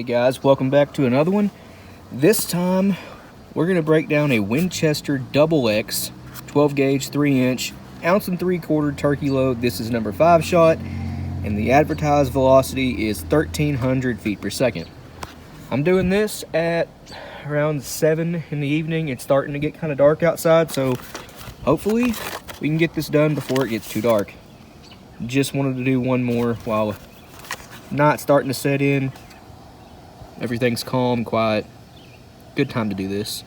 Hey guys, welcome back to another one. This time we're going to break down a Winchester Double X 12 gauge 3-inch ounce and 3/4 turkey load. This is number 5 shot and the advertised velocity is 1,300 feet per second. I'm doing this at around 7 in the evening. It's starting to get kind of dark outside, so hopefully we can get this done before it gets too dark. Just wanted to do one more while night starting to set in. Everything's calm, quiet. Good time to do this.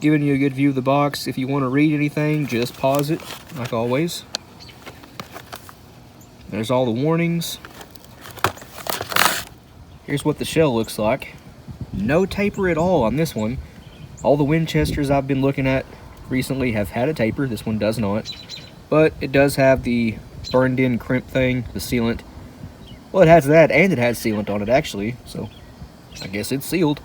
Giving you a good view of the box. If you want to read anything, just pause it, like always. There's all the warnings. Here's what the shell looks like. No taper at all on this one. All the Winchesters I've been looking at recently have had a taper. This one does not. But it does have the burned in crimp thing, the sealant. Well, it has that, and it has sealant on it actually, so I guess it's sealed.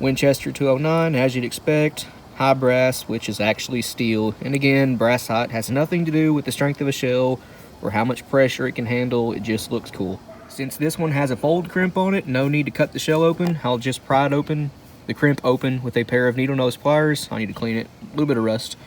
Winchester 209, as you'd expect. High brass, which is actually steel. And again, brass height has nothing to do with the strength of a shell or how much pressure it can handle. It just looks cool. Since this one has a fold crimp on it, no need to cut the shell open. I'll just pry it open, the crimp open, with a pair of needle nose pliers. I need to clean it, a little bit of rust.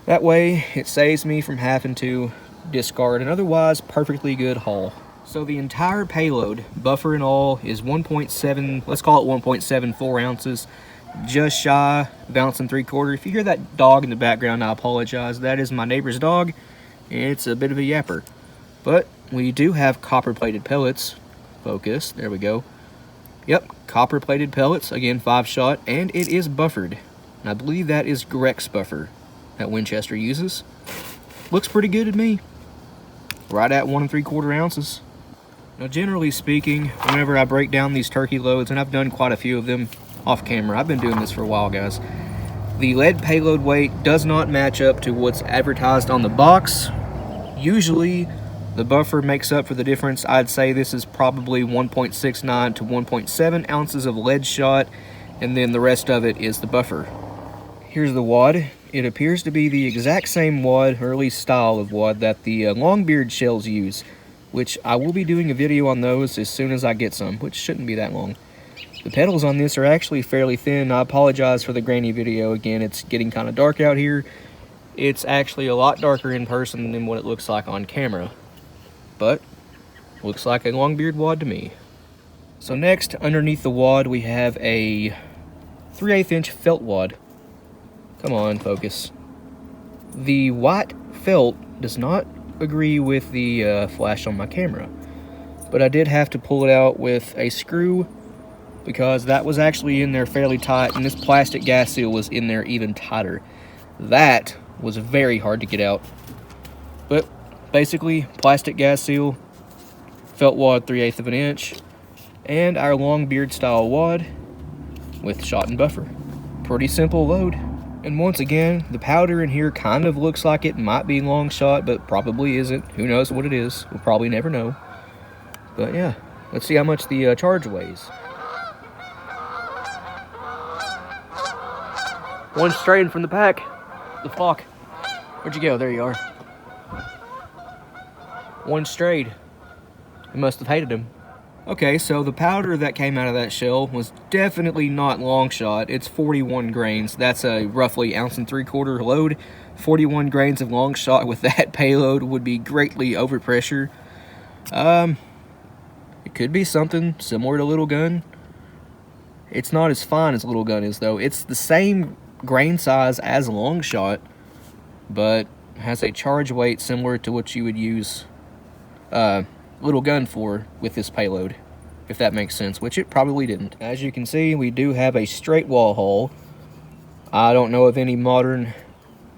That way, it saves me from having to discard an otherwise perfectly good haul. So the entire payload, buffer and all, is 1.7, let's call it 1.74 ounces, just shy of ounce and 3/4. If you hear that dog in the background, I apologize. That is my neighbor's dog. It's a bit of a yapper. But we do have copper-plated pellets. Focus, there we go. Yep, copper-plated pellets, again 5 shot, and it is buffered. And I believe that is Grex buffer that Winchester uses. Looks pretty good to me. Right at 1 3/4 ounces. Now, generally speaking, whenever I break down these turkey loads, and I've done quite a few of them off camera, I've been doing this for a while, guys. The lead payload weight does not match up to what's advertised on the box. Usually, the buffer makes up for the difference. I'd say this is probably 1.69 to 1.7 ounces of lead shot, and then the rest of it is the buffer. Here's the wad. It appears to be the exact same wad, or at least style of wad, that the longbeard shells use, which I will be doing a video on those as soon as I get some, which shouldn't be that long. The petals on this are actually fairly thin. I apologize for the grainy video. Again, it's getting kind of dark out here. It's actually a lot darker in person than what it looks like on camera, but looks like a longbeard wad to me. So next, underneath the wad, we have a 3/8 inch felt wad. Come on, focus. The white felt does not agree with the flash on my camera, but I did have to pull it out with a screw because that was actually in there fairly tight, and this plastic gas seal was in there even tighter. That was very hard to get out. But basically, plastic gas seal, felt wad 3/8 of an inch, and our long beard style wad with shot and buffer. Pretty simple load. And once again, the powder in here kind of looks like it might be long shot, but probably isn't. Who knows what it is? We'll probably never know. But yeah, let's see how much the charge weighs. One straying from the pack. The flock. Where'd you go? There you are. One strayed. I must have hated him. Okay, so the powder that came out of that shell was definitely not long shot. It's 41 grains. That's a roughly ounce and 3/4 load. 41 grains of long shot with that payload would be greatly overpressure. It could be something similar to Little Gun. It's not as fine as Little Gun is, though. It's the same grain size as long shot, but has a charge weight similar to what you would use Little Gun for with this payload, if that makes sense, which it probably didn't. As you can see, we do have a straight wall hull. I don't know of any modern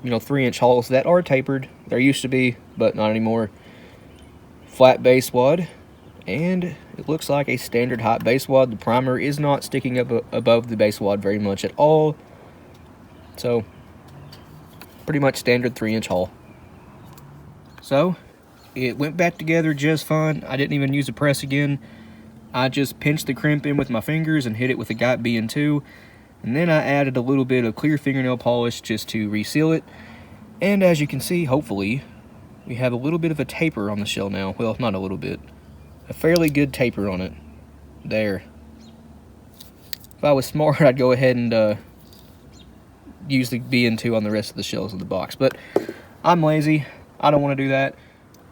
3-inch hulls that are tapered. There used to be, but not anymore. Flat base wad, and it looks like a standard height base wad. The primer is not sticking up above the base wad very much at all, so pretty much standard 3-inch hull. So it went back together just fine. I didn't even use a press again. I just pinched the crimp in with my fingers and hit it with a Guide B&2. And then I added a little bit of clear fingernail polish just to reseal it. And as you can see, hopefully, we have a little bit of a taper on the shell now. Well, not a little bit. A fairly good taper on it. There. If I was smart, I'd go ahead and use the BN2 on the rest of the shells of the box. But I'm lazy. I don't want to do that.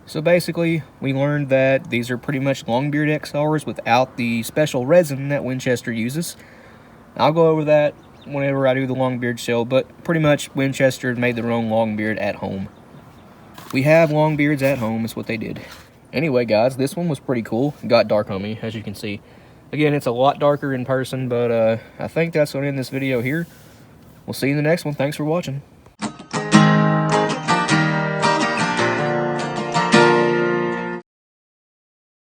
So basically, we learned that these are pretty much Longbeard XRs without the special resin that Winchester uses. I'll go over that whenever I do the Longbeard shell, but pretty much Winchester made their own Longbeard at home. We have Longbeards at home, is what they did. Anyway, guys, this one was pretty cool. It got dark on me, as you can see. Again, it's a lot darker in person, but I think that's going to end this video here. We'll see you in the next one. Thanks for watching.